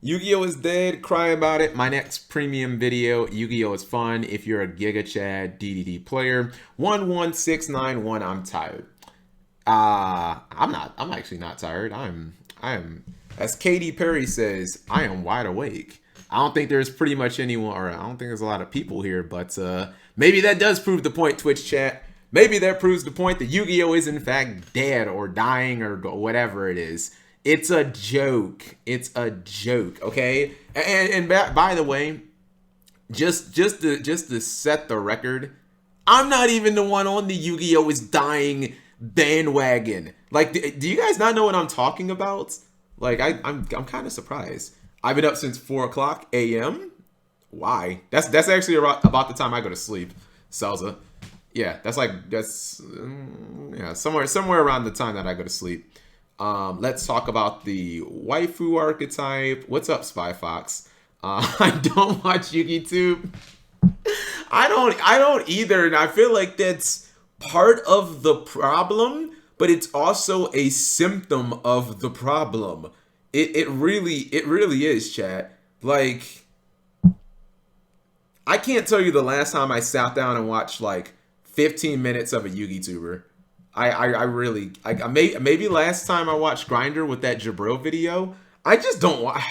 Yu-Gi-Oh is dead. Cry about it. My next premium video. Yu-Gi-Oh is fun if you're a Giga Chad DDD player. 11691. I'm tired. I'm not. I'm actually not tired. I'm. As Katy Perry says, I am wide awake. I don't think there's pretty much anyone, or I don't think there's a lot of people here, but maybe that does prove the point, Twitch chat. Maybe that proves the point that Yu-Gi-Oh is in fact dead or dying or whatever it is. It's a joke. It's a joke. Okay. And by the way, just to set the record, I'm not even the one on the Yu-Gi-Oh is dying bandwagon. Like, do you guys not know what I'm talking about? Like, I'm kind of surprised. I've been up since 4 o'clock a.m. Why? That's actually about the time I go to sleep. Salsa. Yeah, yeah, somewhere around the time that I go to sleep. Let's talk about the waifu archetype. What's up, Spy Fox? I don't watch YugiTube. I don't either, and I feel like that's part of the problem, but it's also a symptom of the problem. It really is, chat. Like, I can't tell you the last time I sat down and watched like 15 minutes of a YugiTuber. I really maybe last time I watched Grinder with that Jabril video. I just don't watch.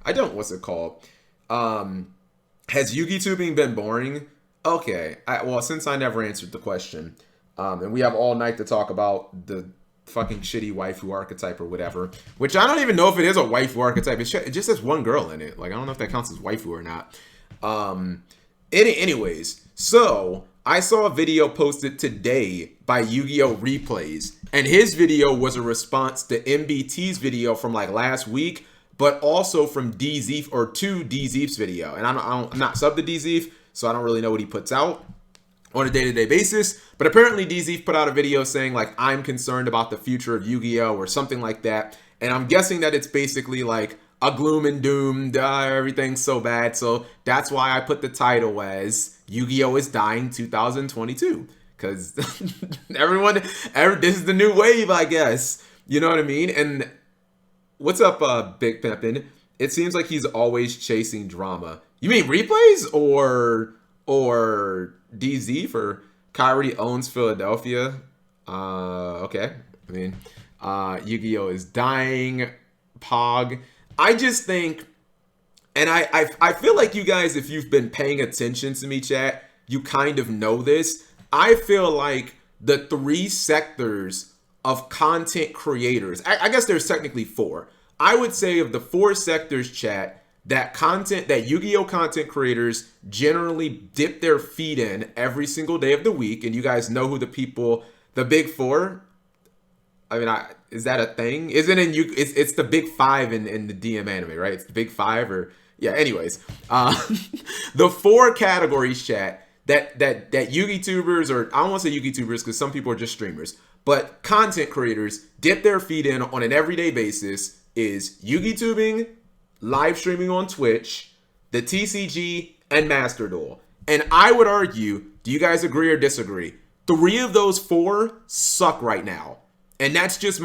I don't. What's it called? Has YugiTubing been boring? Okay. Well, since I never answered the question, and we have all night to talk about the fucking shitty waifu archetype or whatever, which I don't even know if it is a waifu archetype. It just has one girl in it. Like, I don't know if that counts as waifu or not. Anyways, so I saw a video posted today by Yu-Gi-Oh! Replays, and his video was a response to MBT's video from like last week, but also from DZeef or to DZeef's video. And I'm not sub to DZeef, so I don't really know what he puts out on a day-to-day basis. But apparently DZeef put out a video saying like, I'm concerned about the future of Yu-Gi-Oh! Or something like that. And I'm guessing that it's basically like a gloom and doom, everything's so bad. So that's why I put the title as Yu-Gi-Oh! Is dying 2022. Because this is the new wave, I guess. You know what I mean? And what's up, Big Pimpin? It seems like he's always chasing drama. You mean replays or DZ for Kyrie owns Philadelphia? Okay. I mean, Yu-Gi-Oh! Is dying. Pog. I just think, and I feel like you guys, if you've been paying attention to me, chat, you kind of know this. I feel like the three sectors of content creators, I guess there's technically four. I would say of the four sectors, chat, that Yu-Gi-Oh! Content creators generally dip their feet in every single day of the week, and you guys know who the big four. I mean, is that a thing? Isn't it? It's the big five in the DM anime, right? It's the big five, or yeah. Anyways, the four categories, chat, that YugiTubers, or I don't want to say YugiTubers because some people are just streamers, but content creators dip their feet in on an everyday basis is YugiTubing, live streaming on Twitch, the TCG, and Master Duel. And I would argue, do you guys agree or disagree? Three of those four suck right now. And that's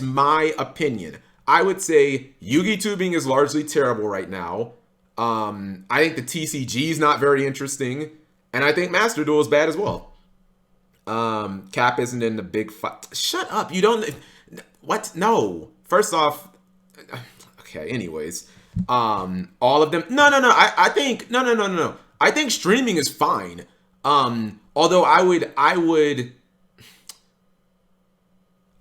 my opinion. I would say YugiTubing is largely terrible right now. I think the TCG is not very interesting. And I think Master Duel is bad as well. Cap isn't in the big fight. Shut up. You don't. What? No. First off. Okay, anyways. All of them. No. I think. No. I think streaming is fine. Although I would.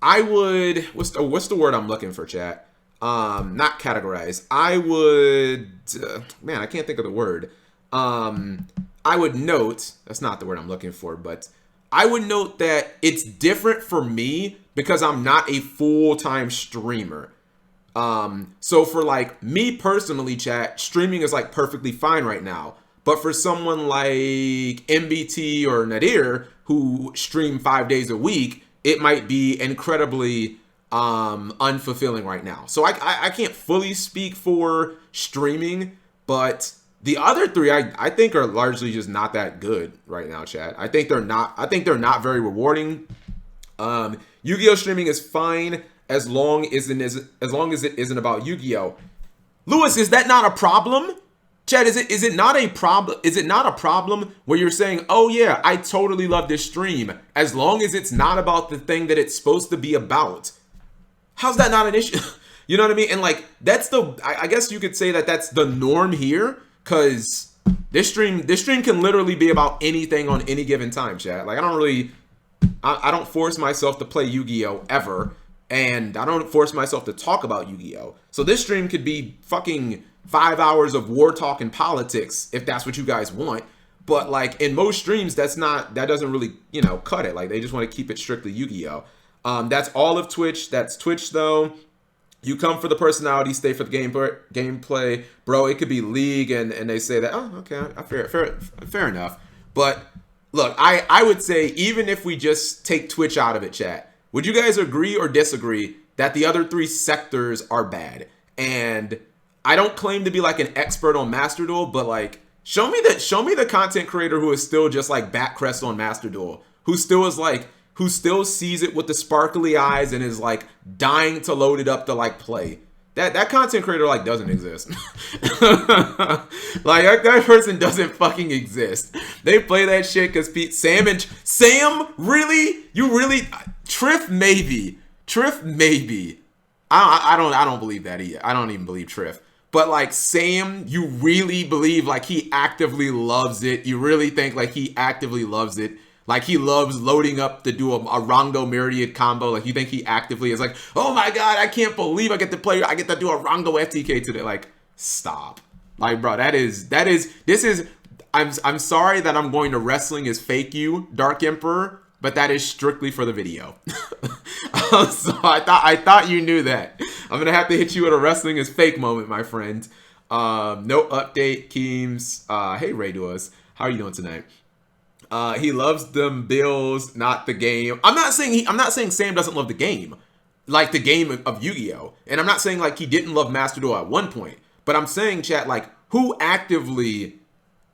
What's the word I'm looking for, chat? Not categorize. I would, man, I can't think of the word. I would note, that's not the word I'm looking for, but I would note that it's different for me because I'm not a full-time streamer. So for like me personally, chat, streaming is like perfectly fine right now. But for someone like MBT or Nadir who stream 5 days a week, it might be incredibly unfulfilling right now. So I can't fully speak for streaming, but the other three I think are largely just not that good right now, chat. I think they're not very rewarding. Yu-Gi-Oh! Streaming is fine as long as it isn't about Yu-Gi-Oh! Lewis, is that not a problem? Chad, is it not a problem? Is it not a problem where you're saying, oh yeah, I totally love this stream, as long as it's not about the thing that it's supposed to be about? How's that not an issue? You know what I mean? And like, that's I guess you could say that that's the norm here, because this stream can literally be about anything on any given time, chat. Like, I don't force myself to play Yu-Gi-Oh! Ever, and I don't force myself to talk about Yu-Gi-Oh! So this stream could be fucking 5 hours of war talk and politics, if that's what you guys want. But like, in most streams, that doesn't really, you know, cut it. Like, they just want to keep it strictly Yu-Gi-Oh! That's all of Twitch. That's Twitch, though. You come for the personality, stay for the gameplay. Bro, it could be League, and they say that, oh, okay, fair enough. But look, I would say, even if we just take Twitch out of it, chat, would you guys agree or disagree that the other 3 sectors are bad? And I don't claim to be like an expert on Master Duel, but like, show me the content creator who is still just like Backcrest on Master Duel, who still sees it with the sparkly eyes and is like dying to load it up to like play. That content creator like doesn't exist. Like, that person doesn't fucking exist. They play that shit because Sam, really? You really? Triff maybe. I don't believe that either. I don't even believe Triff. But like, Sam, you really believe like he actively loves it? You really think like he actively loves it? Like, he loves loading up to do a Rongo Myriad combo. Like, you think he actively is like, oh my god, I can't believe I get to do a Rongo FTK today. Like, stop. Like, bro, I'm sorry that I'm going to Wrestling is Fake You, Dark Emperor, but that is strictly for the video. So I thought you knew that. I'm gonna have to hit you with a Wrestling is Fake moment, my friend. No update, Keems. Hey, Ray Duas, how are you doing tonight? He loves them Bills, not the game. I'm not saying Sam doesn't love the game, like the game of Yu-Gi-Oh! And I'm not saying like he didn't love Master Duel at one point. But I'm saying, chat, like, who actively,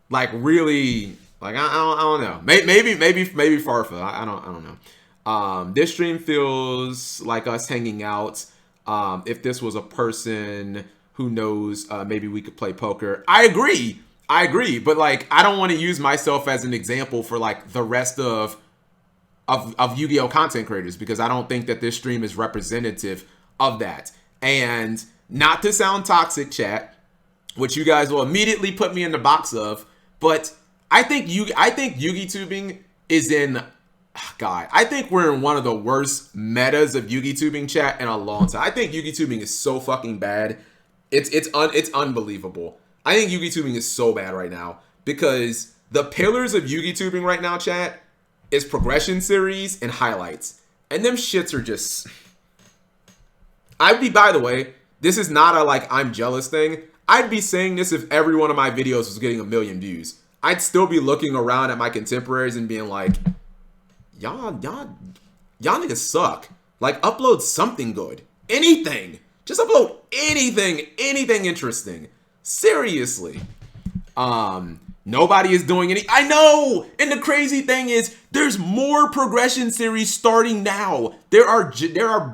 like, really, like, I don't know. Maybe Farfa. I don't know. This stream feels like us hanging out. If this was a person who knows, maybe we could play poker. I agree, but like, I don't want to use myself as an example for like the rest of Yu-Gi-Oh! Content creators, because I don't think that this stream is representative of that. And not to sound toxic, chat, which you guys will immediately put me in the box of, but I think Yugi-tubing is in, God, I think we're in one of the worst metas of Yugi-tubing, chat, in a long time. I think Yugi-tubing is so fucking bad. It's unbelievable. I think Yugi-tubing is so bad right now, because the pillars of Yugi-tubing right now, chat, is progression series and highlights. And them shits are just... by the way, this is not a like I'm jealous thing. I'd be saying this if every one of my videos was getting 1 million views. I'd still be looking around at my contemporaries and being like, y'all niggas suck. Like, upload something good. Anything. Just upload anything interesting. Seriously. Nobody is doing any. I know. And the crazy thing is, there's more progression series starting now. There are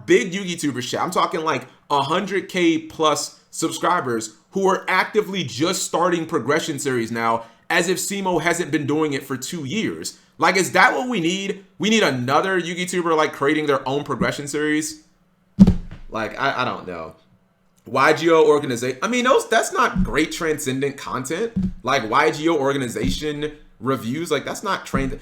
big Yugi-tubers, chat. I'm talking like 100K plus subscribers who are actively just starting progression series now, as if Simo hasn't been doing it for 2 years. Like, is that what we need? We need another Yugi-tuber like creating their own progression series? Like, I don't know. YGO organization. I mean, that's not great transcendent content. Like, YGO organization reviews, like, that's not trained.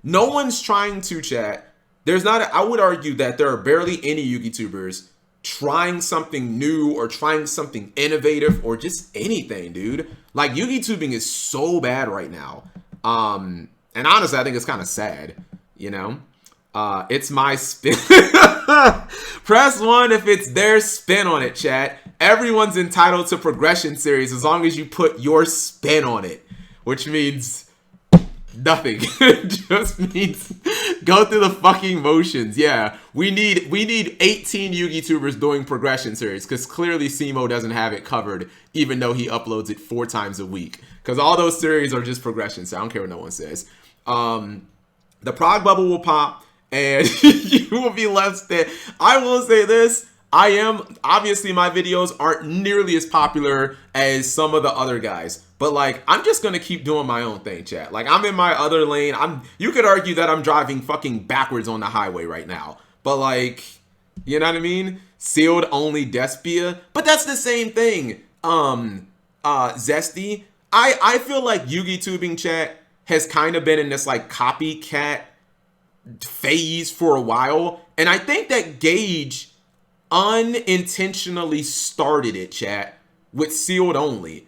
No one's trying to, chat. I would argue that there are barely any Yugi-tubers trying something new or trying something innovative or just anything, dude. Like, Yugi-tubing is so bad right now. And honestly, I think it's kind of sad, you know? It's my spin. Press 1 if it's their spin on it, chat. Everyone's entitled to progression series as long as you put your spin on it, which means nothing. It just means go through the fucking motions. Yeah, we need 18 Yugi-tubers doing progression series, because clearly Simo doesn't have it covered, even though he uploads it 4 times a week, because all those series are just progression, so I don't care what no one says. The prog bubble will pop, and you will be left there. I will say this. Obviously my videos aren't nearly as popular as some of the other guys, but like I'm just gonna keep doing my own thing, chat. Like I'm in my other lane. You could argue that I'm driving fucking backwards on the highway right now, but like, you know what I mean? Sealed only Despia, but that's the same thing. Zesty, I feel like Yugi tubing chat has kind of been in this like copycat phase for a while, and I think that Gage unintentionally started it, chat, with sealed only.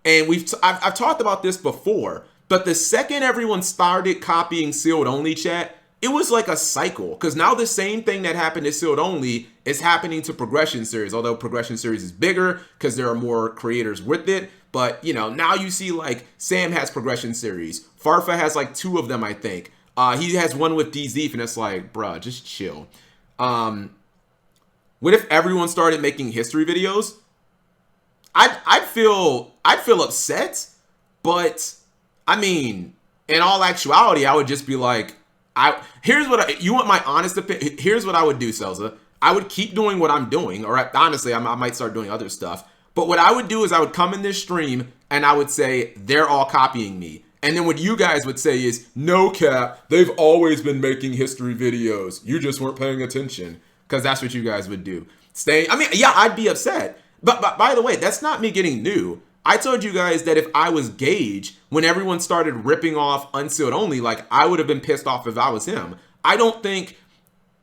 And I've talked about this before, but the second everyone started copying sealed only, chat, it was like a cycle, because now the same thing that happened to sealed only is happening to progression series, although progression series is bigger because there are more creators with it. But you know, now you see like Sam has progression series, Farfa has like 2 of them, I think. He has one with DZ, and it's like, bruh, just chill. What if everyone started making history videos? I'd feel upset, but I mean, in all actuality, I would just be like, you want my honest opinion? Here's what I would do, Selza. I would keep doing what I'm doing, or honestly, I might start doing other stuff. But what I would do is I would come in this stream and I would say, they're all copying me. And then what you guys would say is, no cap, they've always been making history videos. You just weren't paying attention. Because that's what you guys would do. Yeah, I'd be upset. But by the way, that's not me getting new. I told you guys that if I was Gage, when everyone started ripping off Unsealed Only, like, I would have been pissed off if I was him. I don't think,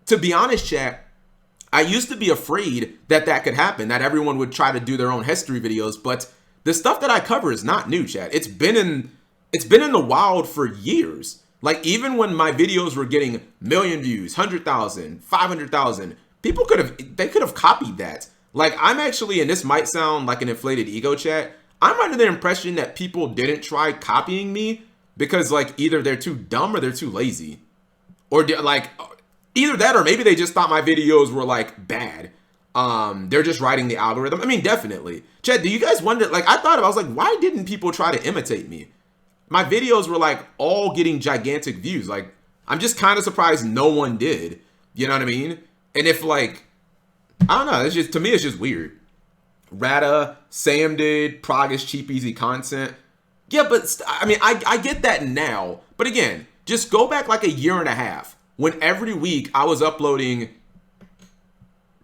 to be honest, chat, I used to be afraid that that could happen, that everyone would try to do their own history videos, but the stuff that I cover is not new, chat. It's been in the wild for years. Like, even when my videos were getting million views, 100,000, 500,000, people could have copied that. Like, I'm actually, and this might sound like an inflated ego, chat, I'm under the impression that people didn't try copying me because, like, either they're too dumb or they're too lazy. Or, like, either that or maybe they just thought my videos were, like, bad. They're just writing the algorithm. I mean, definitely. Chat, do you guys wonder, like, I was like, why didn't people try to imitate me? My videos were, like, all getting gigantic views. Like, I'm just kind of surprised no one did. You know what I mean? And if, like, I don't know. It's just, to me, it's just weird. Rata, Sam did, Prague is cheap, easy content. Yeah, but, I mean, I get that now. But again, just go back like a year and a half when every week I was uploading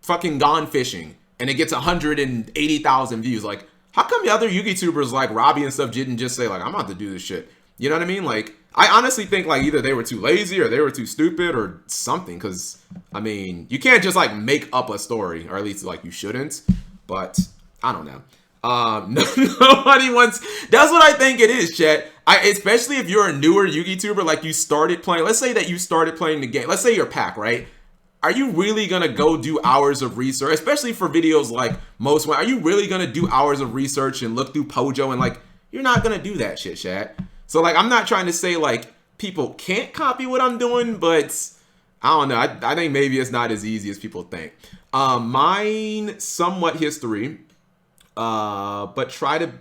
fucking Gone Fishing and it gets 180,000 views. Like, how come the other YouTubers like Robbie and stuff didn't just say, like, I'm about to do this shit? You know what I mean? Like, I honestly think, like, either they were too lazy or they were too stupid or something. Because, I mean, you can't just, like, make up a story. Or at least, like, you shouldn't. But, I don't know. Nobody wants... That's what I think it is, chat. Especially if you're a newer YouTuber, like, you started playing... Let's say that you started playing the game. Let's say you're Pac, right? Are you really going to go do hours of research? Especially for videos like most... Are you really going to do hours of research and look through Pojo and, like... You're not going to do that shit, chat. So, like, I'm not trying to say, like, people can't copy what I'm doing, but I don't know. I think maybe it's not as easy as people think. Mine, somewhat history, but try to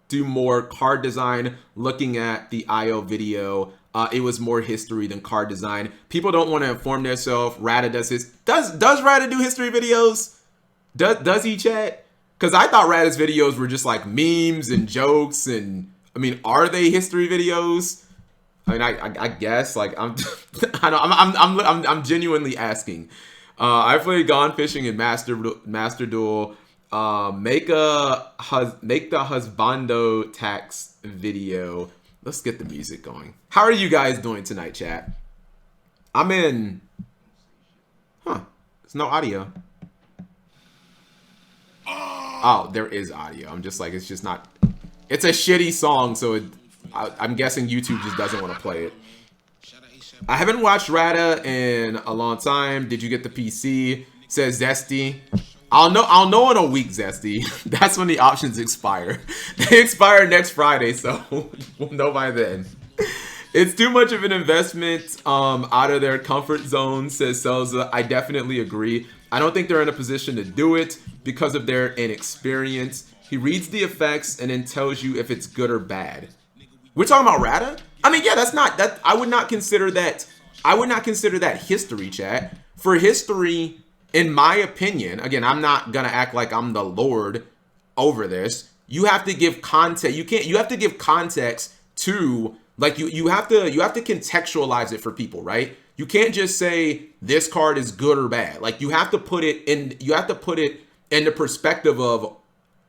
do more card design. Looking at the IO video, it was more history than card design. People don't want to inform themselves. Rata does his... Does Rata do history videos? Does he, chat? Because I thought Rata's videos were just, like, memes and jokes and... I mean, are they history videos? I mean, I guess, like, I'm genuinely asking. I played Gone Fishing and Master Duel. Make the husbando tax video. Let's get the music going. How are you guys doing tonight, chat? I'm in. Huh? There's no audio. Oh, there is audio. I'm just like, it's just not. It's a shitty song, so I'm guessing YouTube just doesn't want to play it. I haven't watched Rata in a long time. Did you get the PC? Says Zesty. I'll know in a week, Zesty. That's when the options expire. They expire next Friday, so we'll know by then. It's too much of an investment out of their comfort zone, says Selza. I definitely agree. I don't think they're in a position to do it because of their inexperience. He reads the effects and then tells you if it's good or bad. We're talking about Rata? I mean, yeah, that's not that. I would not consider that. I would not consider that history, chat. For history, in my opinion, again, I'm not gonna act like I'm the Lord over this. You have to give context. You have to give context to, like, you have to contextualize it for people, right? You can't just say this card is good or bad. Like, you have to put it in the perspective of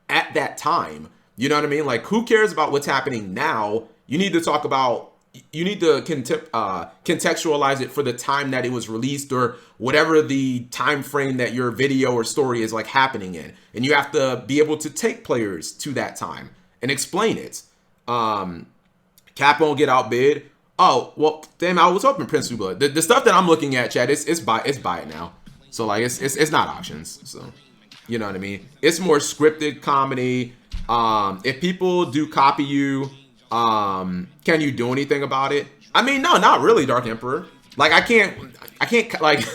at that time. You know what I mean? Like, who cares about what's happening now? You need to talk about, you need to contextualize it for the time that it was released, or whatever the time frame that your video or story is like happening in. And you have to be able to take players to that time and explain it. Cap won't get outbid. Oh, well, damn, I was hoping Prince Blood. The stuff that I'm looking at, Chad, it's buy it now. So like it's not auctions. So you know what I mean? It's more scripted comedy. If people do copy you, can you do anything about it? I mean, no, not really, Dark Emperor. Like, I can't like,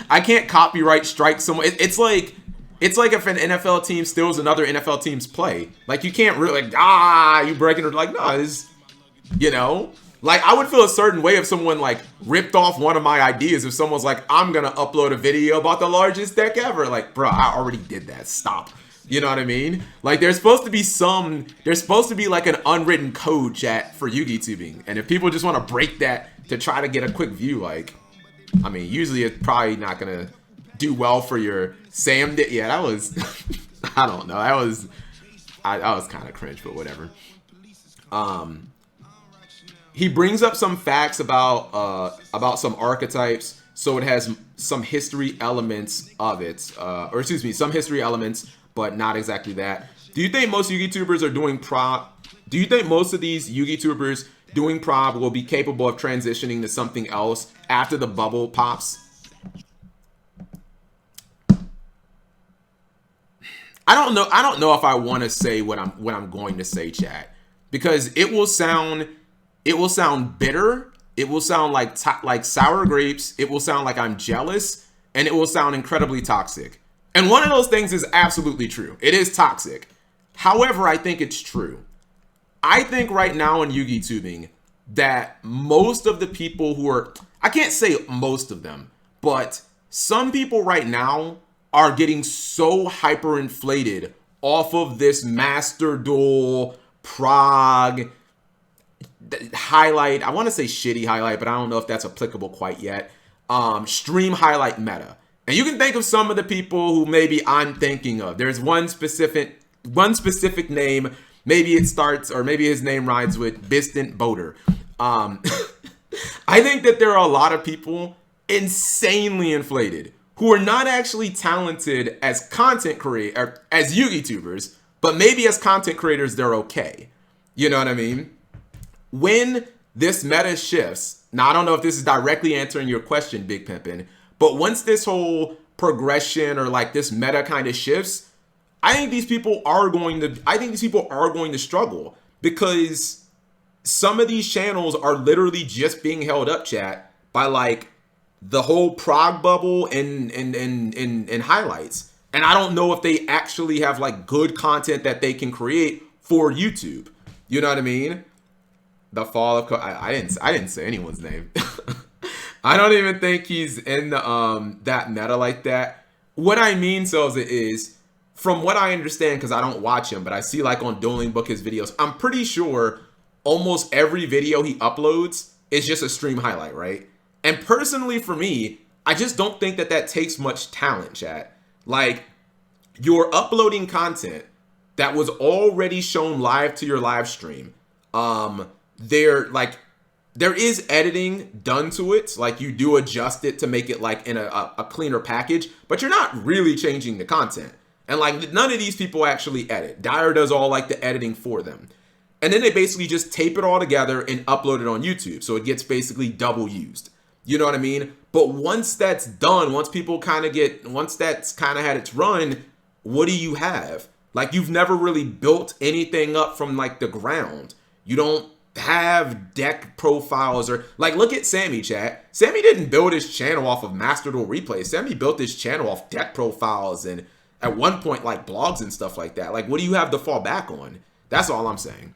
I can't copyright strike someone. It's like if an NFL team steals another NFL team's play. Like, you can't really, like, you breaking it. Like, no, it's, you know, like, I would feel a certain way if someone like ripped off one of my ideas. If someone's like, I'm gonna upload a video about the largest deck ever. Like, bro, I already did that. Stop. You know what I mean? Like, there's supposed to be like an unwritten code, chat, for YugiTubing. And if people just want to break that to try to get a quick view, like, I mean, usually it's probably not going to do well for your Sam. Yeah, that was, I don't know. That was kind of cringe, but whatever. He brings up some facts about some archetypes. So it has some history elements of it, or excuse me, some history elements, but not exactly that. Do you think most YugiTubers are doing prop? Do you think most of these YugiTubers doing prop will be capable of transitioning to something else after the bubble pops? I don't know. I don't know if I want to say what I'm going to say, chat, because it will sound bitter. It will sound like sour grapes. It will sound like I'm jealous, and it will sound incredibly toxic. And one of those things is absolutely true. It is toxic. However, I think it's true. I think right now in YugiTubing that most of the people who are, I can't say most of them, but some people right now are getting so hyperinflated off of this Master Duel, Prague, highlight. I want to say shitty highlight, but I don't know if that's applicable quite yet. Stream highlight meta. And you can think of some of the people who maybe I'm thinking of. There's one specific name. Maybe it starts, or maybe his name rhymes with Bistant Boater. I think that there are a lot of people insanely inflated who are not actually talented as content creator, as YugiTubers, but maybe as content creators, they're okay. You know what I mean? When this meta shifts, now I don't know if this is directly answering your question, Big Pimpin', but once this whole progression or like this meta kind of shifts, I think these people are going to struggle, because some of these channels are literally just being held up, chat, by like the whole Prague bubble and highlights. And I don't know if they actually have like good content that they can create for YouTube. You know what I mean? The fall of I didn't say anyone's name. I don't even think he's in the that meta like that. What I mean, Selza, is from what I understand, because I don't watch him, but I see like on Dueling Book his videos, I'm pretty sure almost every video he uploads is just a stream highlight, right? And personally for me, I just don't think that that takes much talent, chat. Like, you're uploading content that was already shown live to your live stream. There is editing done to it. Like, you do adjust it to make it like in a cleaner package, but you're not really changing the content. And like, none of these people actually edit. Dyer does all like the editing for them. And then they basically just tape it all together and upload it on YouTube. So it gets basically double used. You know what I mean? But once that's done, once that's kind of had its run, what do you have? Like, you've never really built anything up from like the ground. You don't have deck profiles, or like, look at Sammy, chat. Sammy didn't build his channel off of Master Duel replays. Sammy built his channel off deck profiles and at one point like blogs and stuff like that. Like, what do you have to fall back on? That's all I'm saying.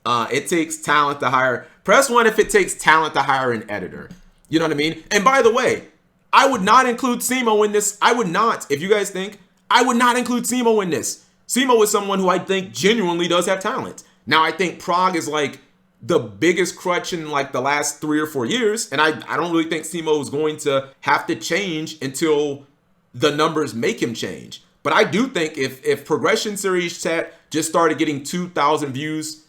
It takes talent to hire. Press 1 if it takes talent to hire an editor. You know what I mean? And by the way, I would not include Simo in this. I would not. If you guys think, I would not include Simo in this. Simo is someone who I think genuinely does have talent. Now, I think Prague is like the biggest crutch in like the last 3 or 4 years. And I don't really think Simo is going to have to change until the numbers make him change. But I do think if Progression Series chat just started getting 2,000 views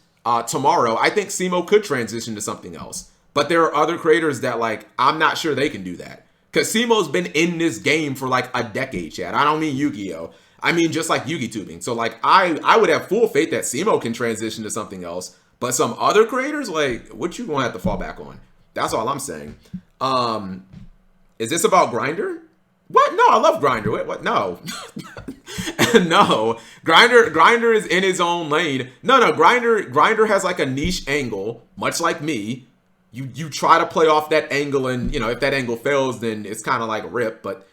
tomorrow, I think Simo could transition to something else. But there are other creators that like, I'm not sure they can do that. Because Simo's been in this game for like a decade, chat. I don't mean Yu-Gi-Oh! I mean just like Yugi-tubing. So like, I would have full faith that Simo can transition to something else. But some other creators, like, what you gonna have to fall back on? That's all I'm saying. Is this about Grindr? What? No, I love Grindr. What? No. No. Grindr is in his own lane. No, Grindr has like a niche angle, much like me. You try to play off that angle, and you know, if that angle fails, then it's kind of like a rip. But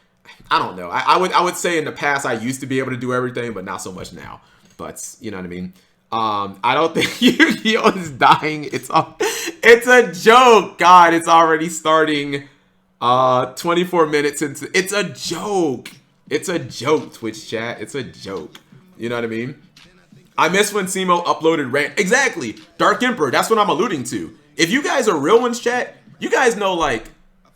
I don't know. I would say in the past I used to be able to do everything, but not so much now. But you know what I mean? I don't think Yu-Gi-Oh is dying. It's a joke. God, it's already starting 24 minutes into. It's a joke. It's a joke, Twitch chat. It's a joke. You know what I mean? I miss when Simo uploaded exactly, Dark Emperor. That's what I'm alluding to. If you guys are real ones, chat, you guys know, like,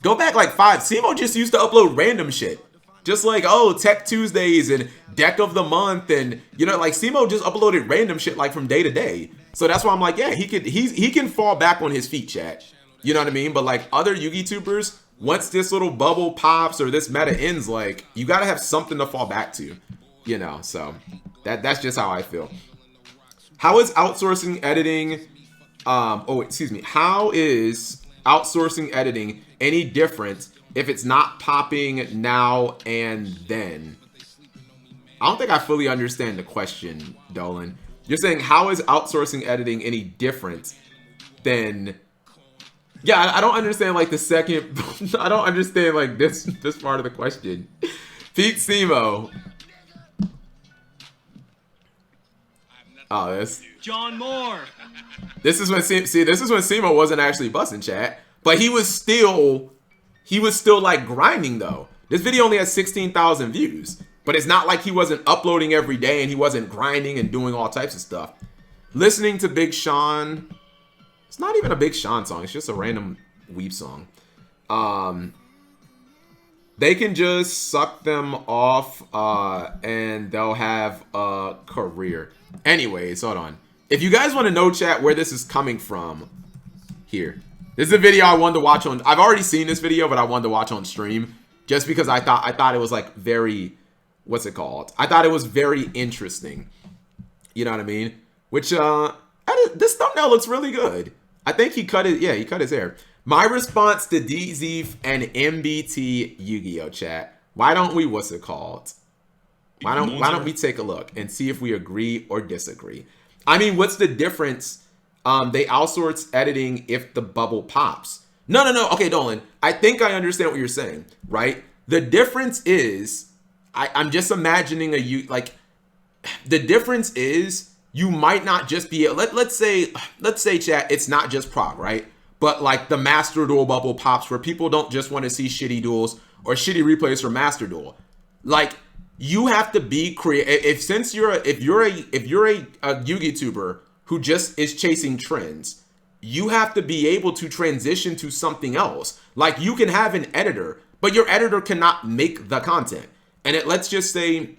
go back like 5. Simo just used to upload random shit. Just like, oh, Tech Tuesdays and Deck of the Month, and you know, like Simo just uploaded random shit like from day to day. So that's why I'm like, yeah, he can fall back on his feet, chat. You know what I mean? But like other Yu-Gi-Tubers, once this little bubble pops or this meta ends, like you gotta have something to fall back to. You know, so that's just how I feel. How is outsourcing editing? How is outsourcing editing any different if it's not popping now and then? I don't think I fully understand the question, Dolan. You're saying, how is outsourcing editing any different than... Yeah, I don't understand, like, the second... I don't understand, like, this part of the question. Pete Simo. Oh, this... John Moore. This is when Simo wasn't actually busting, chat. But he was still like grinding though. This video only has 16,000 views, but it's not like he wasn't uploading every day and he wasn't grinding and doing all types of stuff. Listening to Big Sean, it's not even a Big Sean song. It's just a random weep song. They can just suck them off and they'll have a career. Anyways, hold on. If you guys want to know, chat, where this is coming from, here. This is a video I wanted to watch on. I've already seen this video, but I wanted to watch on stream just because I thought it was like very, what's it called? I thought it was very interesting. You know what I mean? Which this thumbnail looks really good. I think he cut it. Yeah, he cut his hair. My response to DZeef and MBT Yu-Gi-Oh chat. Why don't we? What's it called? Why don't we take a look and see if we agree or disagree? I mean, what's the difference? They outsource editing if the bubble pops. No. Okay, Dolan, I think I understand what you're saying, right? The difference is, I'm just imagining the difference is you might not just be, let's say chat, it's not just Prague, right? But like the Master Duel bubble pops where people don't just want to see shitty duels or shitty replays for Master Duel. Like, you have to be creative. If you're a Yu-Gi-Tuber who just is chasing trends, you have to be able to transition to something else. Like, you can have an editor, but your editor cannot make the content. And let's just say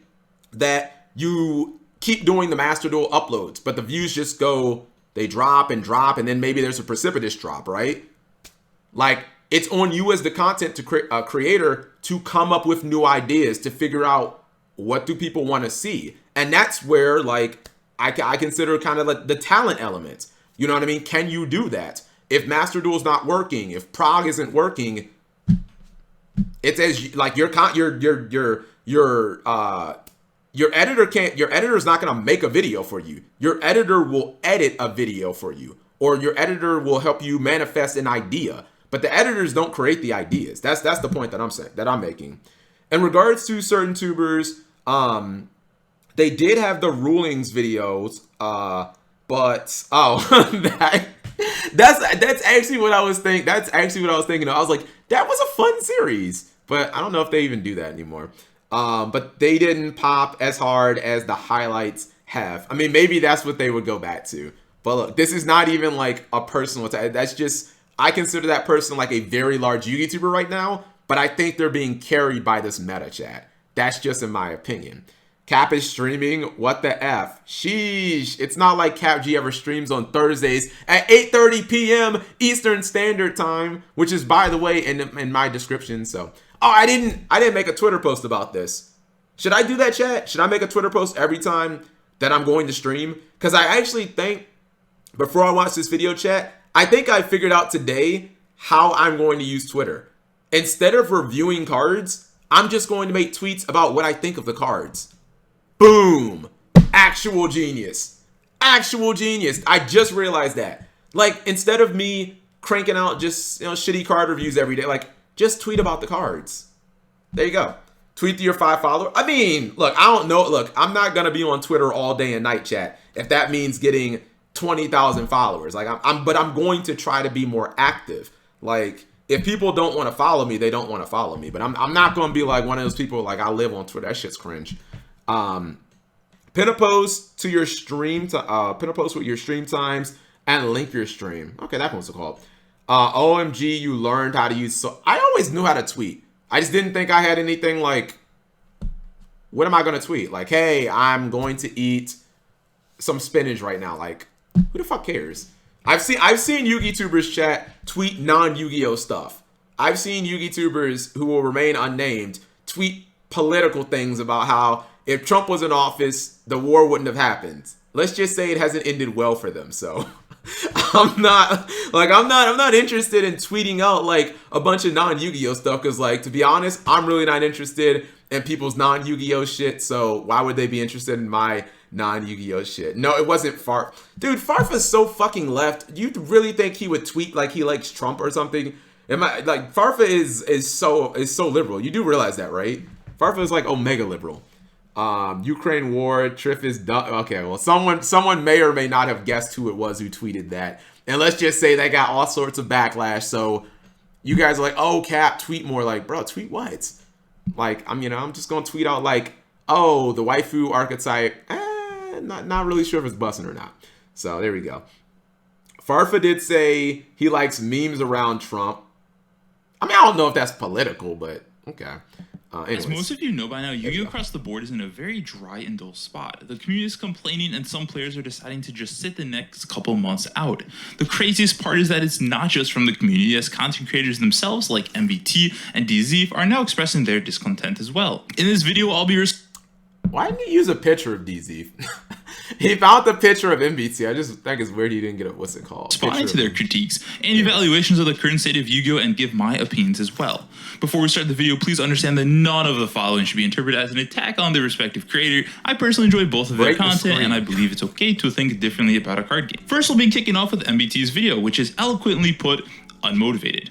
that you keep doing the Master Duel uploads, but the views just go, they drop, and then maybe there's a precipitous drop, right? Like, it's on you as the content creator to come up with new ideas, to figure out what do people want to see. And that's where, like, I consider kind of like the talent element. You know what I mean? Can you do that? If Master Duel's not working, if Prague isn't working, it's as like your editor can't. Your editor is not going to make a video for you. Your editor will edit a video for you, or your editor will help you manifest an idea. But the editors don't create the ideas. That's the point that I'm making. In regards to certain tubers, they did have the rulings videos, but that's actually what I was thinking. That's actually what I was thinking. I was like, that was a fun series. but I don't know if they even do that anymore. But they didn't pop as hard as the highlights have. I mean, maybe that's what they would go back to. But look, this is not even like a personal attack. That's just, I consider that person like a very large YouTuber right now, but I think they're being carried by this meta chat. That's just in my opinion. Cap is streaming. What the F? Sheesh. It's not like Cap G ever streams on Thursdays at 8:30 p.m. Eastern Standard Time, which is, by the way, in my description. So, oh, I didn't make a Twitter post about this. Should I do that, chat? Should I make a Twitter post every time that I'm going to stream? Because I actually think, before I watch this video, chat, I think I figured out today how I'm going to use Twitter. Instead of reviewing cards, I'm just going to make tweets about what I think of the cards. Boom. Actual genius. Actual genius. I just realized that. Like, instead of me cranking out just, shitty card reviews every day, like, just tweet about the cards. There you go. Tweet to your 5 followers. I mean, look, I don't know. Look, I'm not going to be on Twitter all day and night, chat, if that means getting 20,000 followers. Like, but I'm going to try to be more active. Like, if people don't want to follow me, they don't want to follow me. But I'm not going to be like one of those people, like, I live on Twitter. That shit's cringe. Pin a post to your stream, pin a post with your stream times and link your stream. Okay, that one's called. OMG, you learned how to use. So I always knew how to tweet. I just didn't think I had anything like, what am I going to tweet? Like, hey, I'm going to eat some spinach right now. Like, who the fuck cares? I've seen Yu-Gi-Tubers chat tweet non-Yu-Gi-Oh stuff. I've seen Yu-Gi-Tubers who will remain unnamed tweet political things about how if Trump was in office, the war wouldn't have happened. Let's just say it hasn't ended well for them. So I'm not interested in tweeting out like a bunch of non-Yu-Gi-Oh stuff, because, like, to be honest, I'm really not interested in people's non-Yu-Gi-Oh shit. So why would they be interested in my non-Yu-Gi-Oh shit? No, it wasn't Farf. Dude, Farf is so fucking left. You really think he would tweet like he likes Trump or something? Farfa is so liberal. You do realize that, right? Farfa is like omega liberal. Ukraine war, Triff is done. Okay, well, someone may or may not have guessed who it was who tweeted that. And let's just say they got all sorts of backlash. So you guys are like, oh, Cap, tweet more. Like, bro, tweet what? Like, I'm just gonna tweet out like, oh, the waifu archetype. Not really sure if it's busting or not. So there we go. Farfa did say he likes memes around Trump. I mean, I don't know if that's political, but okay. As most of you know by now, Yu-Gi-Oh! Across the board is in a very dry and dull spot. The community is complaining, and some players are deciding to just sit the next couple months out. The craziest part is that it's not just from the community, as content creators themselves, like MVT and DZ, are now expressing their discontent as well. In this video, I'll be Why didn't he use a picture of DZ? He found the picture of MBT. I just think it's weird he didn't get what's it called? Responding to their critiques and evaluations of the current state of Yu-Gi-Oh! And give my opinions as well. Before we start the video, please understand that none of the following should be interpreted as an attack on their respective creator. I personally enjoy both of their content, and I believe it's okay to think differently about a card game. First, we'll be kicking off with MBT's video, which is eloquently put, unmotivated,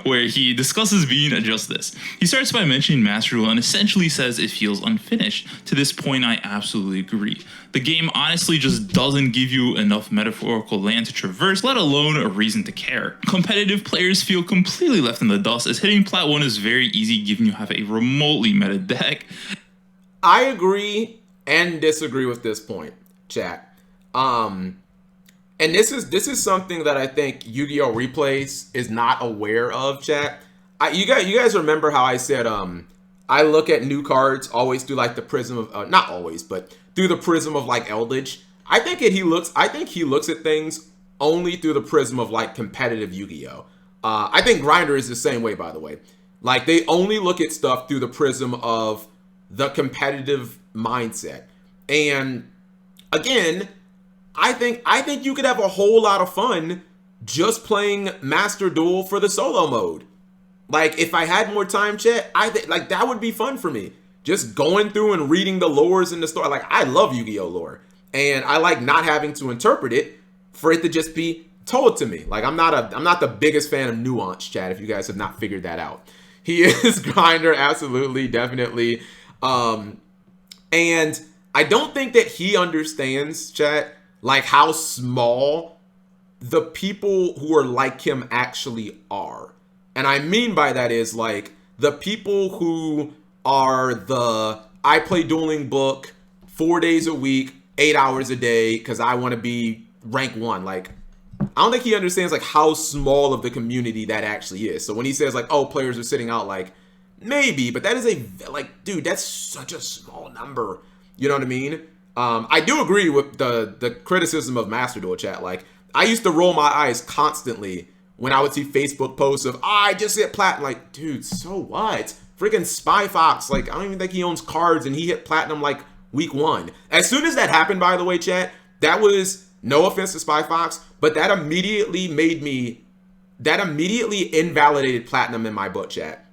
where he discusses being just this. He starts by mentioning Master Duel and essentially says it feels unfinished. To this point, I absolutely agree. The game honestly just doesn't give you enough metaphorical land to traverse, let alone a reason to care. Competitive players feel completely left in the dust, as hitting Plat 1 is very easy given you have a remotely meta deck. I agree and disagree with this point, chat. And this is something that I think Yu-Gi-Oh! Replays is not aware of, chat. You guys remember how I said I look at new cards always through like the prism of not always, but through the prism of like Eldritch. I think he looks at things only through the prism of like competitive Yu-Gi-Oh! I think Grinder is the same way, by the way. Like, they only look at stuff through the prism of the competitive mindset. And again, I think you could have a whole lot of fun just playing Master Duel for the solo mode. Like, if I had more time, chat, I think like that would be fun for me. Just going through and reading the lores in the story. Like, I love Yu-Gi-Oh! Lore, and I like not having to interpret it for it to just be told to me. Like, I'm not the biggest fan of nuance, chat, if you guys have not figured that out. He is Grinder, absolutely, definitely. And I don't think that he understands, chat, like how small the people who are like him actually are. And I mean by that is like the people who are I play Dueling Book 4 days a week, 8 hours a day, because I want to be rank 1. Like, I don't think he understands like how small of the community that actually is. So when he says like, oh, players are sitting out, like, maybe, but that is dude, that's such a small number. You know what I mean? I do agree with the criticism of Master Duel chat. Like, I used to roll my eyes constantly when I would see Facebook posts of, I just hit platinum. Like, dude, so what? Freaking Spy Fox, like, I don't even think he owns cards, and he hit platinum like week 1. As soon as that happened, by the way, chat, that was, no offense to Spy Fox, but that immediately invalidated platinum in my book, chat.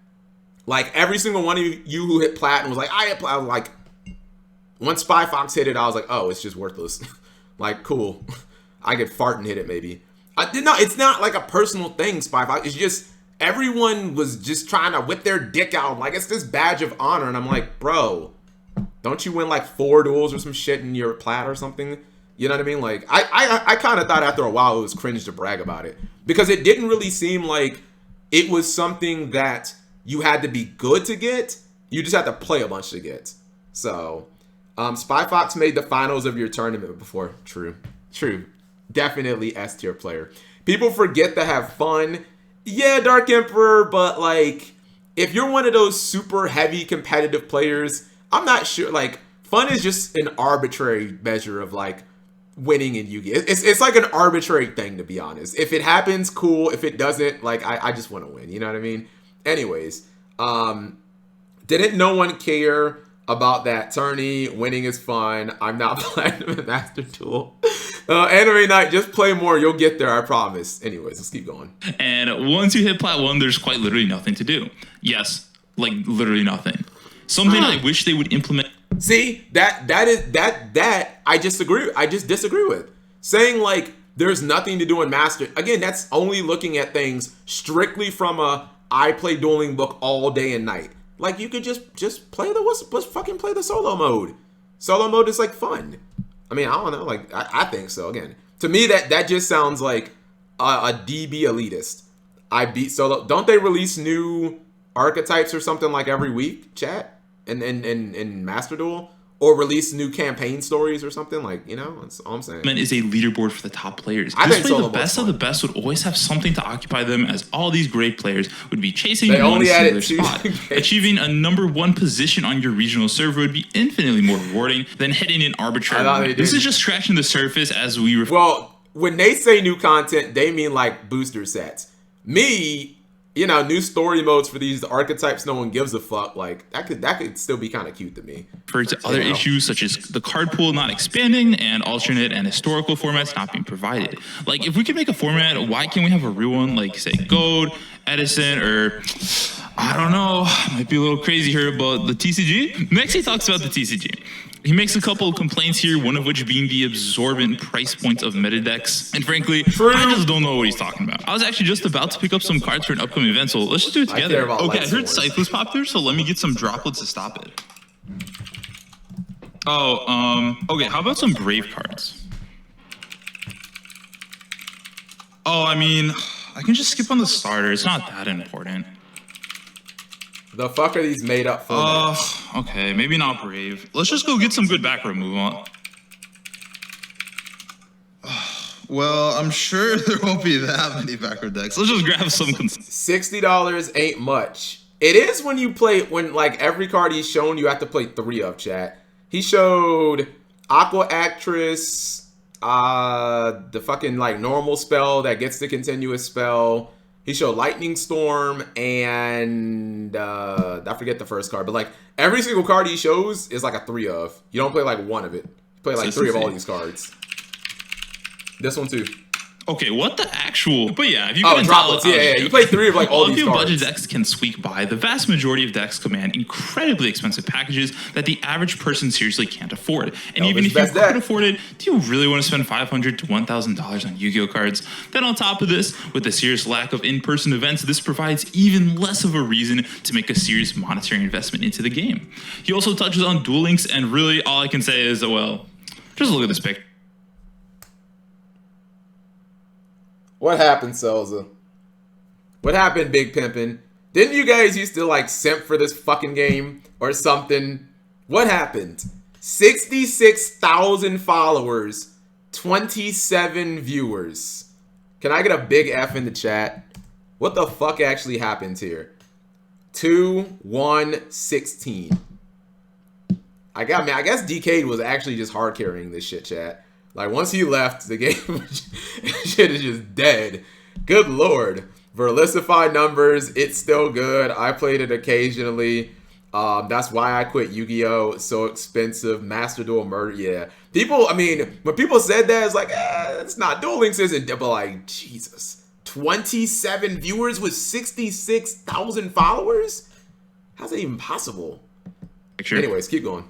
Like, every single one of you who hit platinum was like, I hit platinum. Like, once Spy Fox hit it, I was like, oh, it's just worthless. Like, cool. I could fart and hit it, maybe. It's not like a personal thing, Spy Fox. It's just, everyone was just trying to whip their dick out. Like, it's this badge of honor. And I'm like, bro, don't you win like 4 duels or some shit in your plat or something? You know what I mean? Like, I kind of thought after a while it was cringe to brag about it. Because it didn't really seem like it was something that you had to be good to get. You just had to play a bunch to get. So, Spy Fox made the finals of your tournament before. True. Definitely S tier player. People forget to have fun. Yeah, Dark Emperor, but like, if you're one of those super heavy competitive players, I'm not sure. Like, fun is just an arbitrary measure of like winning in Yu-Gi-Oh! It's like an arbitrary thing, to be honest. If it happens, cool. If it doesn't, like, I just want to win. You know what I mean? Anyways, didn't no one care about that tourney? Winning is fun. I'm not platinum in Master Duel. Anime Night, just play more. You'll get there, I promise. Anyways, let's keep going. And once you hit plat 1, there's quite literally nothing to do. Yes, like literally nothing. Something I wish they would implement. See, that I just disagree with. Saying like there's nothing to do in Master. Again, that's only looking at things strictly from I play Dueling Book all day and night. Like, you could just play let's fucking play the solo mode. Solo mode is like fun. I mean, I don't know. Like, I think so. Again, to me, that just sounds like a DB elitist. I beat solo. Don't they release new archetypes or something like every week, chat? In Master Duel? Or release new campaign stories or something, like, you know, that's all I'm saying. Is a leaderboard for the top players. I think the best of the best would always have something to occupy them, as all these great players would be chasing they one only singular spot. Achieving a number 1 position on your regional server would be infinitely more rewarding than hitting an arbitrary. This is just scratching the surface as we well, when they say new content, they mean like booster sets. Me, you know, new story modes for these archetypes no one gives a fuck. Like, that could still be kind of cute to me. For other issues such as the card pool not expanding and alternate and historical formats not being provided. Like, if we could make a format, why can't we have a real one, like, say, Gold, Edison, or I don't know, might be a little crazy here about the TCG. Next, he talks about the TCG. He makes a couple of complaints here, one of which being the absorbent price points of meta decks. And frankly, I just don't know what he's talking about. I was actually just about to pick up some cards for an upcoming event, so let's just do it together. Okay, I heard Scythe was popular, so let me get some droplets to stop it. Oh, okay, how about some Brave cards? Oh, I mean, I can just skip on the starter. It's not that important. The fuck are these made up for? Okay, maybe not Brave. Let's just go get some good back removal. Well, I'm sure there won't be that many backer decks. Let's just grab some. $60 ain't much. It is when you play, when like every card he's shown, you have to play 3 of, chat. He showed Aqua Actress, the fucking like normal spell that gets the continuous spell. He showed Lightning Storm and I forget the first card, but like every single card he shows is like a 3 of. You don't play like 1 of it. You play like 3 of all these cards. This one too. Okay, what the actual? But yeah, if you can droplets, yeah. You play 3 of like all these cards. Budget decks can squeak by. The vast majority of decks command incredibly expensive packages that the average person seriously can't afford. And even if you could afford it, do you really want to spend $500 to $1,000 on Yu-Gi-Oh cards? Then on top of this, with the serious lack of in-person events, this provides even less of a reason to make a serious monetary investment into the game. He also touches on Duel Links, and really all I can say is, well, just look at this pic. What happened, Selza? What happened, Big Pimpin'? Didn't you guys used to like simp for this fucking game or something? What happened? 66,000 followers, 27 viewers. Can I get a big F in the chat? What the fuck actually happened here? 2-1-16. I guess DK was actually just hard carrying this shit, chat. Like once he left, the game shit is just dead. Good lord. Verlissified numbers, it's still good. I played it occasionally. That's why I quit Yu-Gi-Oh! It's so expensive. Master Duel Murder, yeah. People, I mean, when people said that, it's like, it's not. Duel Links isn't, but like, Jesus. 27 viewers with 66,000 followers? How's that even possible? Sure. Anyways, keep going.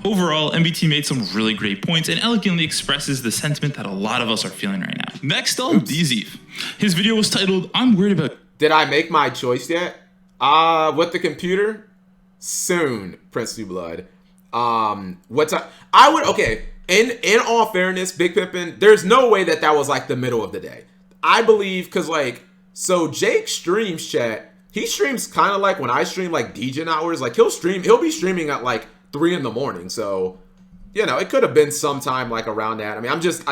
Overall, MBT made some really great points and elegantly expresses the sentiment that a lot of us are feeling right now. Next up, DZeef. His video was titled, I'm worried about... Did I make my choice yet? With the computer? Soon, Princely Blood. What time? I would, okay, in all fairness, Big Pippin, there's no way that was like the middle of the day. I believe, because like, so Jake streams, chat. He streams kind of like when I stream like DJ hours. Like he'll be streaming at like 3 in the morning. So, you know, it could have been sometime like around that. I mean, I'm just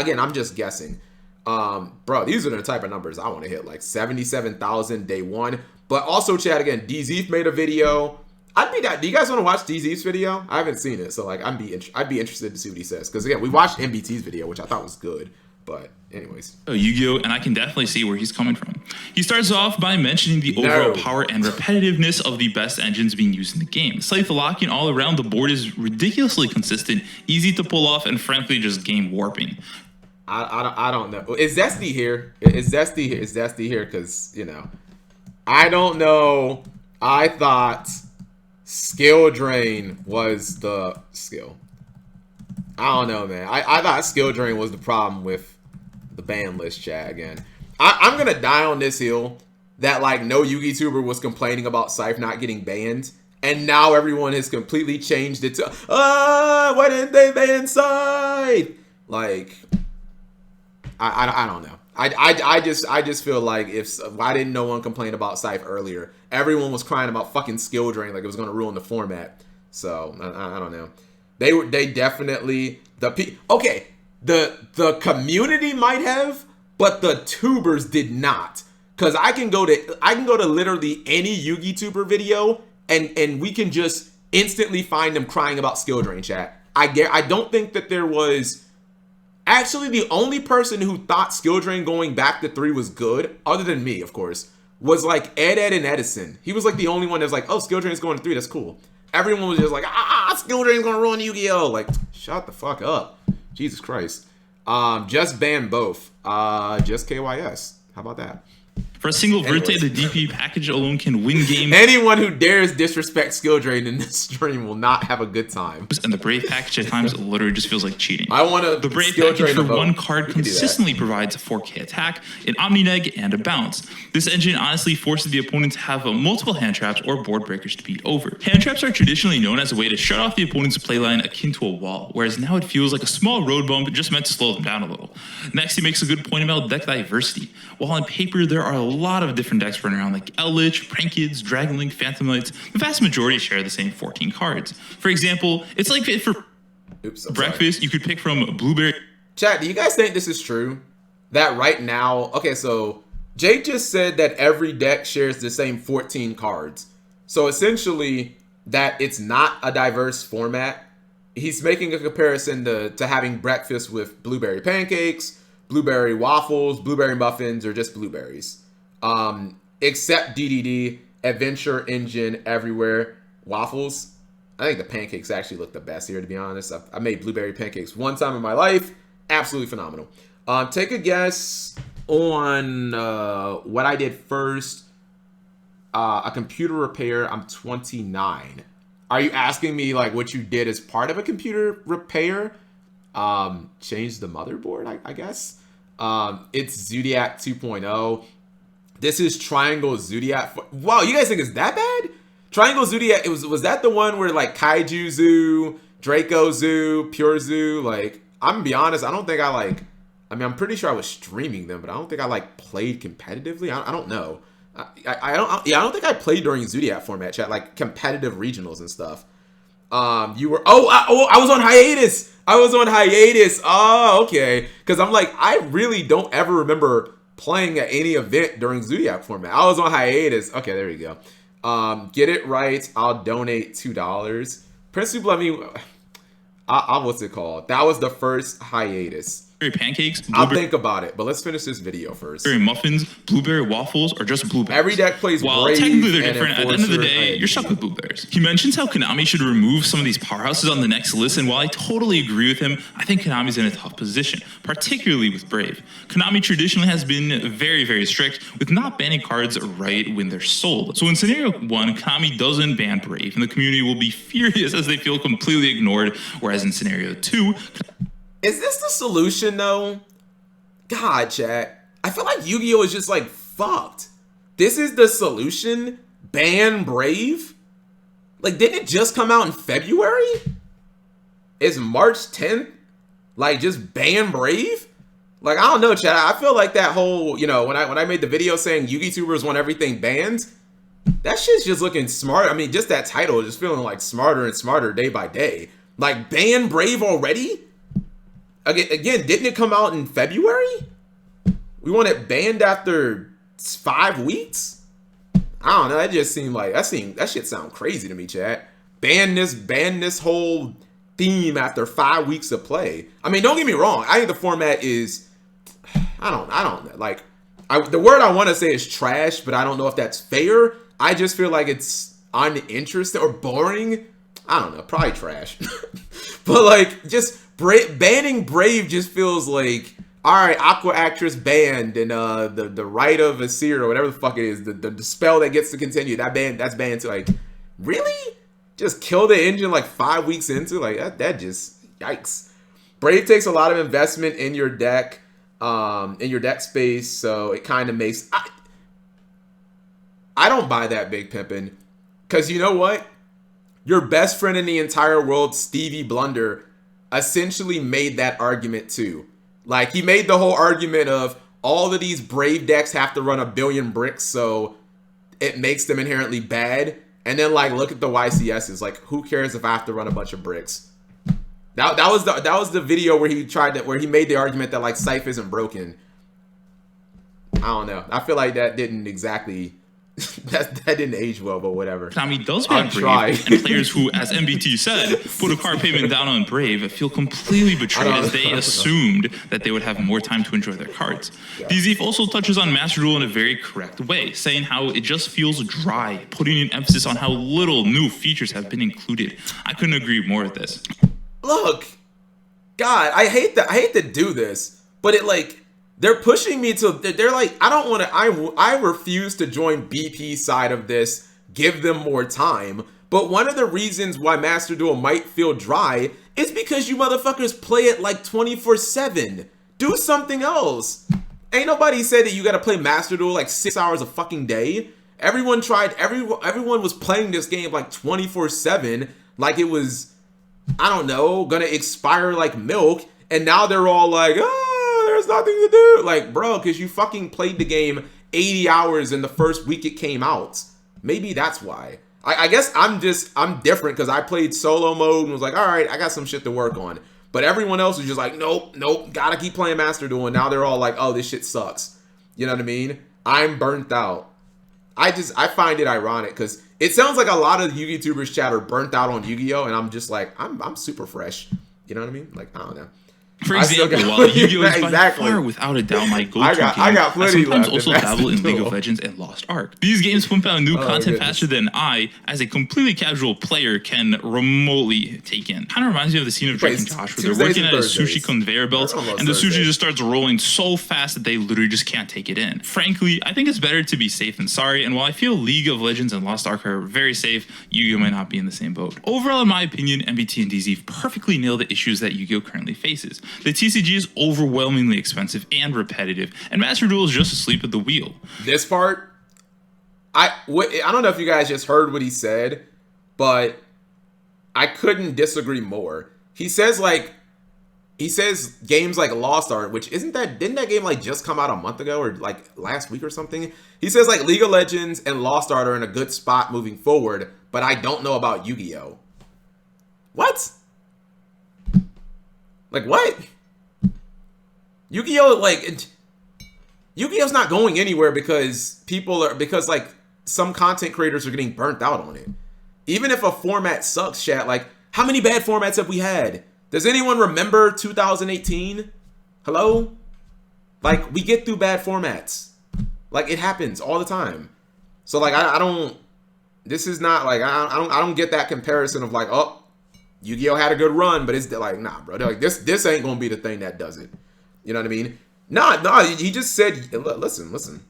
guessing. Bro, these are the type of numbers I want to hit, like 77,000 day one. But also, chat, again, DZeef made a video. Do you guys want to watch DZeef's video? I haven't seen it, so like I'd be interested to see what he says. Because again, we watched MBT's video, which I thought was good. But anyways. Yu-Gi-Oh! And I can definitely see where he's coming from. He starts off by mentioning the overall power and repetitiveness of the best engines being used in the game. Scythe locking all around the board is ridiculously consistent, easy to pull off, and frankly just game warping. I don't know. Is Zesty here? Is Zesty here? Because, you know, I don't know. I thought skill drain was the skill. I don't know, man. I thought skill drain was the problem with the ban list, chat. Again, I'm gonna die on this hill that like no YouTuber was complaining about Scythe not getting banned, and now everyone has completely changed it to why didn't they ban Scythe? Like, I don't know. I just feel like why didn't no one complain about Scythe earlier? Everyone was crying about fucking skill drain like it was gonna ruin the format. So I don't know. They definitely okay. The community might have, but the tubers did not. Cause I can go to literally any Yugi tuber video and we can just instantly find them crying about skill drain, chat. I don't think that there was actually the only person who thought skill drain going back to 3 was good, other than me, of course, was like Ed and Edison. He was like the only one that was like, oh, skill drain's going to 3, that's cool. Everyone was just like, skill drain's gonna ruin Yu-Gi-Oh! Like, shut the fuck up. Jesus Christ. Just ban both. Just KYS. How about that? For a single Verte, the DP package alone can win games. Anyone who dares disrespect skill drain in this stream will not have a good time. And the Brave package at times literally just feels like cheating. I want to. The Brave package for one card consistently provides a 4K attack, an Omni-Neg, and a bounce. This engine honestly forces the opponent to have multiple hand traps or board breakers to beat over. Hand traps are traditionally known as a way to shut off the opponent's playline akin to a wall, whereas now it feels like a small road bump just meant to slow them down a little. Next, he makes a good point about deck diversity. While on paper there are a lot of different decks running around like Eldritch, Prankids, Dragonlink, Phantom Knights, the vast majority share the same 14 cards. For example, it's like for breakfast, you could pick from Blueberry. Chat, do you guys think this is true? That right now, okay, so Jake just said that every deck shares the same 14 cards. So essentially, that it's not a diverse format. He's making a comparison to having breakfast with blueberry pancakes, blueberry waffles, blueberry muffins, or just blueberries. Except DDD, Adventure Engine, everywhere, waffles. I think the pancakes actually look the best here, to be honest. I made blueberry pancakes one time in my life. Absolutely phenomenal. Take a guess on what I did first. A computer repair. I'm 29. Are you asking me like what you did as part of a computer repair? Change the motherboard, I guess. It's Zodiac 2.0. This is Triangle Zodiac. Wow, you guys think it's that bad? Triangle Zodiac, was that the one where like Kaiju Zoo, Draco Zoo, Pure Zoo? Like, I'm gonna be honest, I don't think I mean, I'm pretty sure I was streaming them, but I don't think I like played competitively. I don't know. I don't think I played during Zodiac format chat, like competitive regionals and stuff. You were I was on hiatus. Oh, okay. Because I'm like, I really don't ever remember playing at any event during Zodiac format. I was on hiatus. Okay, there you go. Get it right. I'll donate $2. Prince Super, let me. What's it called? That was the first hiatus. Pancakes, I'll think about it, but let's finish this video first. Blueberry muffins, blueberry waffles, or just blueberries. Every deck plays While Brave technically they're and different, at the end of the day, you're stuck with blueberries. He mentions how Konami should remove some of these powerhouses on the next list, and while I totally agree with him, I think Konami's in a tough position, particularly with Brave. Konami traditionally has been very, very strict with not banning cards right when they're sold. So in scenario 1, Konami doesn't ban Brave, and the community will be furious as they feel completely ignored, whereas in scenario 2... Is this the solution, though? God, chat. I feel like Yu-Gi-Oh! Is just like, fucked. This is the solution? Ban Brave? Like, didn't it just come out in February? Is March 10th? Like, just ban Brave? Like, I don't know, chat. I feel like that whole, you know, when I made the video saying Yu-Gi-Tubers want everything banned, that shit's just looking smart. I mean, just that title is just feeling like smarter and smarter day by day. Like, ban Brave already? Again, didn't it come out in February? We want it banned after 5 weeks? I don't know. That just seemed like that shit sound crazy to me, chat. Ban this whole theme after 5 weeks of play. I mean, don't get me wrong. I think the format is, I don't know. Like, the word I want to say is trash, but I don't know if that's fair. I just feel like it's uninteresting or boring. I don't know. Probably trash. But like, just banning Brave just feels like, all right, Aqua Actress banned, and the Rite of Asir or whatever the fuck it is, the spell that gets to continue, that's banned too. Like, really? Just kill the engine like 5 weeks into? Like, that just, yikes. Brave takes a lot of investment in your deck space, so it kind of makes, I don't buy that, Big Pimpin', because you know what? Your best friend in the entire world, Stevie Blunder, essentially made that argument too. Like, he made the whole argument of all of these Brave decks have to run 1 billion bricks, so it makes them inherently bad. And then, like, look at the YCSs. Like, who cares if I have to run a bunch of bricks? That was the video where he made the argument that, like, Scythe isn't broken. I don't know. I feel like that didn't exactly that didn't age well, but whatever. Konami does ban Brave, and players who, as MBT said, put a card payment down on Brave feel completely betrayed as they assumed that they would have more time to enjoy their cards. Yeah. DZEEF also touches on Master Duel in a very correct way, saying how it just feels dry, putting an emphasis on how little new features have been included. I couldn't agree more with this. Look, God, I hate to do this, but it like, they're pushing me to, they're like, I don't want to, I refuse to join BP's side of this, give them more time. But one of the reasons why Master Duel might feel dry is because you motherfuckers play it like 24/7. Do something else. Ain't nobody said that you got to play Master Duel like 6 hours a fucking day. Everyone was playing this game like 24/7, like it was, I don't know, gonna expire like milk. And now they're all like, there's nothing to do. Like, bro, because you fucking played the game 80 hours in the first week it came out. Maybe that's why. I guess I'm different because I played solo mode and was like, all right, I got some shit to work on. But everyone else was just like, nope, gotta keep playing Master Duel. And now they're all like, oh, this shit sucks. You know what I mean? I'm burnt out. I find it ironic because it sounds like a lot of Yu-Gi Tubers chat are burnt out on Yu-Gi-Oh! And I'm just like, I'm super fresh. You know what I mean? Like, I don't know. For example, while Yu-Gi-Oh! Is by far, without a doubt, my go-to game, I sometimes also dabble in League of Legends and Lost Ark. These games pump out new content faster than I, as a completely casual player, can remotely take in. Kind of reminds me of the scene of Drake and Josh, where they're working at a sushi conveyor belt, and the sushi just starts rolling so fast that they literally just can't take it in. Frankly, I think it's better to be safe than sorry, and while I feel League of Legends and Lost Ark are very safe, Yu-Gi-Oh! Might not be in the same boat. Overall, in my opinion, MBT and DZEEF perfectly nail the issues that Yu-Gi-Oh! Currently faces. The TCG is overwhelmingly expensive and repetitive, and Master Duel is just asleep at the wheel. This part, I don't know if you guys just heard what he said, but I couldn't disagree more. He says, like, He says games like Lost Ark, which didn't that game like just come out a month ago or like last week or something? He says like League of Legends and Lost Ark are in a good spot moving forward, but I don't know about Yu-Gi-Oh. What? Like what? Yu-Gi-Oh Yu-Gi-Oh's not going anywhere because like some content creators are getting burnt out on it. Even if a format sucks, chat, like how many bad formats have we had? Does anyone remember 2018? Hello? Like, we get through bad formats. Like, it happens all the time. So, like, I don't... This is not, like, I don't get that comparison of, like, oh, Yu-Gi-Oh! Had a good run, but it's, like, nah, bro. Like, this ain't gonna be the thing that does it. You know what I mean? Nah, he just said... Listen.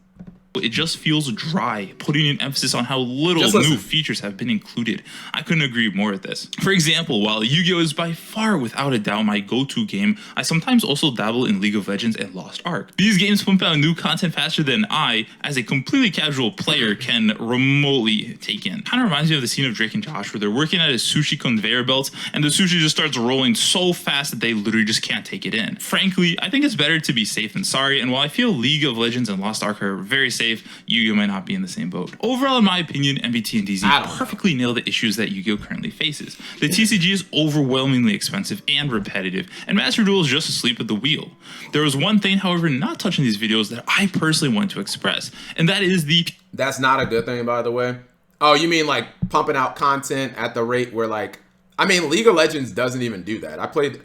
It just feels dry, putting an emphasis on how little new features have been included. I couldn't agree more with this. For example, while Yu-Gi-Oh! Is by far without a doubt my go-to game, I sometimes also dabble in League of Legends and Lost Ark. These games pump out new content faster than I, as a completely casual player, can remotely take in. Kind of reminds me of the scene of Drake and Josh where they're working at a sushi conveyor belt and the sushi just starts rolling so fast that they literally just can't take it in. Frankly, I think it's better to be safe than sorry, and while I feel League of Legends and Lost Ark are very safe, Yu-Gi-Oh! Might not be in the same boat. Overall, in my opinion, MBT and DZ perfectly nail the issues that Yu-Gi-Oh! Currently faces. The TCG is overwhelmingly expensive and repetitive, and Master Duel is just asleep at the wheel. There was one thing, however, not touching these videos that I personally want to express, and that is the... That's not a good thing, by the way. Oh, you mean like pumping out content at the rate where like... I mean, League of Legends doesn't even do that. I played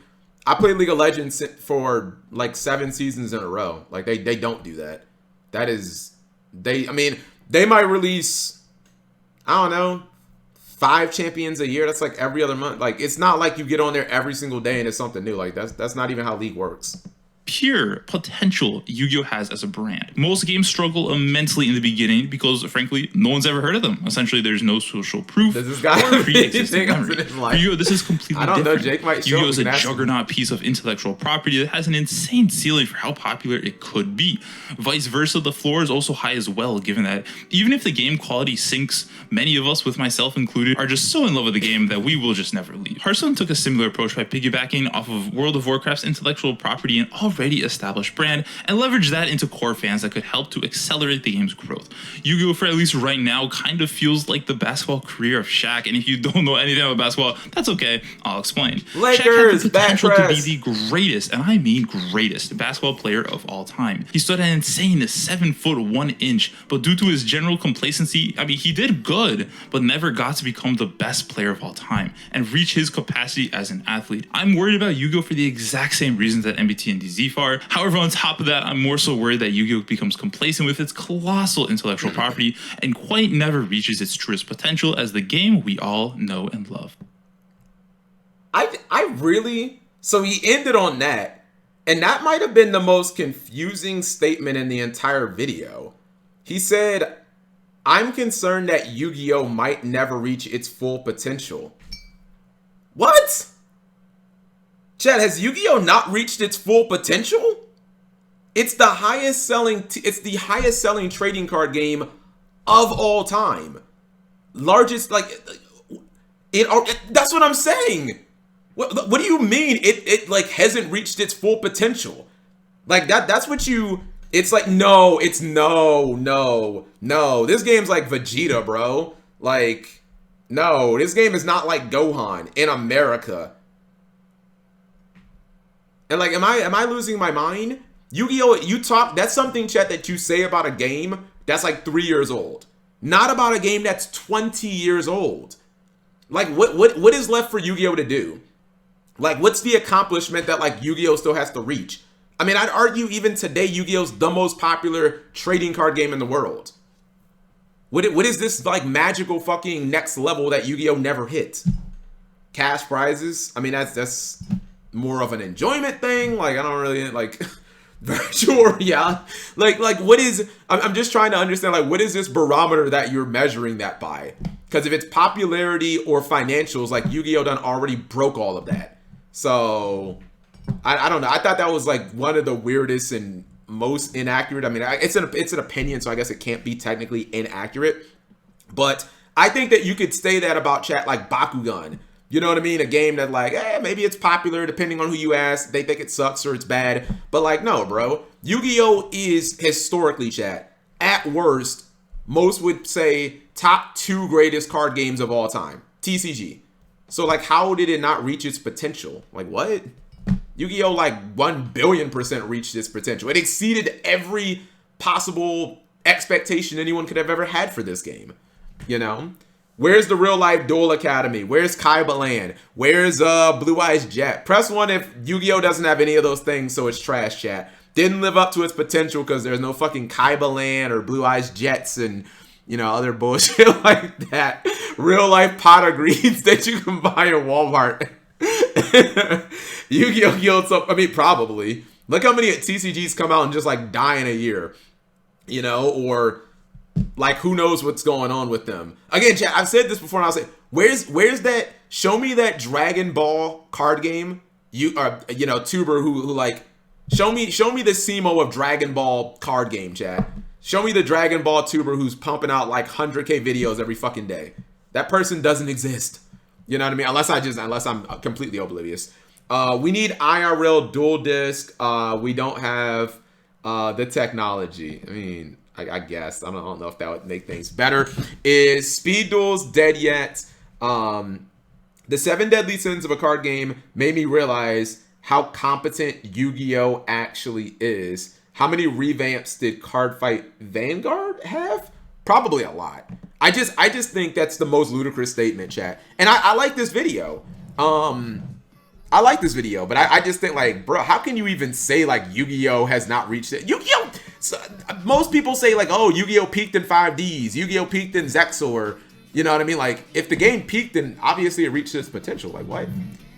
League of Legends for like 7 seasons in a row. Like, they don't do that. That is... They might release, I don't know, 5 champions a year. That's like every other month. Like, it's not like you get on there every single day and it's something new. Like, that's not even how League works. Pure potential Yu-Gi-Oh! Has as a brand. Most games struggle immensely in the beginning because, frankly, no one's ever heard of them. Essentially, there's no social proof Does this guy or pre-existing memory. Yu-Gi-Oh! This is completely different. Know, Jake might show Yu-Gi-Oh! Is a juggernaut piece of intellectual property that has an insane ceiling for how popular it could be. Vice versa, the floor is also high as well, given that even if the game quality sinks, many of us, with myself included, are just so in love with the game that we will just never leave. Hearthstone took a similar approach by piggybacking off of World of Warcraft's intellectual property and already established brand and leverage that into core fans that could help to accelerate the game's growth. Yu-Gi-Oh! For at least right now kind of feels like the basketball career of Shaq, and if you don't know anything about basketball, that's okay, I'll explain. Lakers, Shaq had the potential to be the greatest, and I mean greatest, basketball player of all time. He stood an insane 7'1", but due to his general complacency, I mean, he did good, but never got to become the best player of all time and reach his capacity as an athlete. I'm worried about Yu-Gi-Oh! For the exact same reasons that MBT and DZ are. However, on top of that, I'm more so worried that Yu-Gi-Oh! Becomes complacent with its colossal intellectual property and quite never reaches its truest potential as the game we all know and love. I really... So he ended on that, and that might have been the most confusing statement in the entire video. He said, I'm concerned that Yu-Gi-Oh! Might never reach its full potential. What? Chad, has Yu-Gi-Oh! Not reached its full potential? It's the highest selling trading card game of all time. Largest, like, that's what I'm saying. What do you mean it like hasn't reached its full potential? Like that's what you... It's like, no. This game's like Vegeta, bro. Like, no, this game is not like Gohan in America. And like, am I losing my mind? Yu-Gi-Oh! That's something, chat, that you say about a game that's like 3 years old. Not about a game that's 20 years old. Like, what is left for Yu-Gi-Oh! To do? Like, what's the accomplishment that like Yu-Gi-Oh! Still has to reach? I mean, I'd argue even today, Yu-Gi-Oh's the most popular trading card game in the world. What is this like magical fucking next level that Yu-Gi-Oh! Never hit? Cash prizes? I mean, that's more of an enjoyment thing. Like, I don't really like virtual reality. Like what is... I'm just trying to understand, like, what is this barometer that you're measuring that by? Because if it's popularity or financials, like, Yu-Gi-Oh! Done already broke all of that. So, I don't know. I thought that was, like, one of the weirdest and most inaccurate. I mean, it's an opinion, so I guess it can't be technically inaccurate. But I think that you could say that about chat like Bakugan. You know what I mean? A game that like, maybe it's popular depending on who you ask. They think it sucks or it's bad. But like, no, bro. Yu-Gi-Oh! Is historically, chat, at worst, most would say top 2 greatest card games of all time. TCG. So like, how did it not reach its potential? Like, what? Yu-Gi-Oh! Like 1,000,000,000% reached its potential. It exceeded every possible expectation anyone could have ever had for this game. You know? Where's the real life Duel Academy? Where's Kaiba Land? Where's Blue Eyes Jet? Press 1 if Yu-Gi-Oh! Doesn't have any of those things, so it's trash, chat. Didn't live up to its potential because there's no fucking Kaiba Land or Blue Eyes Jets and, you know, other bullshit like that. Real life pot of greens that you can buy in Walmart. Yu-Gi-Oh! Killed some, I mean, probably. Look how many TCGs come out and just like die in a year. You know, or like who knows what's going on with them. Again, chat, I've said this before and I'll say, where's that, show me that Dragon Ball card game. You know, tuber who like, show me the CMO of Dragon Ball card game, chat. Show me the Dragon Ball tuber who's pumping out like 100K videos every fucking day. That person doesn't exist. You know what I mean? Unless I'm completely oblivious. We need IRL dual disc. We don't have the technology. I mean, I guess. I don't know if that would make things better. Is Speed Duels dead yet? The 7 deadly sins of a card game made me realize how competent Yu-Gi-Oh! Actually is. How many revamps did Cardfight Vanguard have? Probably a lot. I just think that's the most ludicrous statement, chat. And I like this video. I like this video, but I just think like, bro, how can you even say like Yu-Gi-Oh! Has not reached it? Yu-Gi-Oh! Most people say like, oh, Yu-Gi-Oh! Peaked in 5Ds. Yu-Gi-Oh! Peaked in Zexor. You know what I mean? Like, if the game peaked, then obviously it reached its potential. Like, what?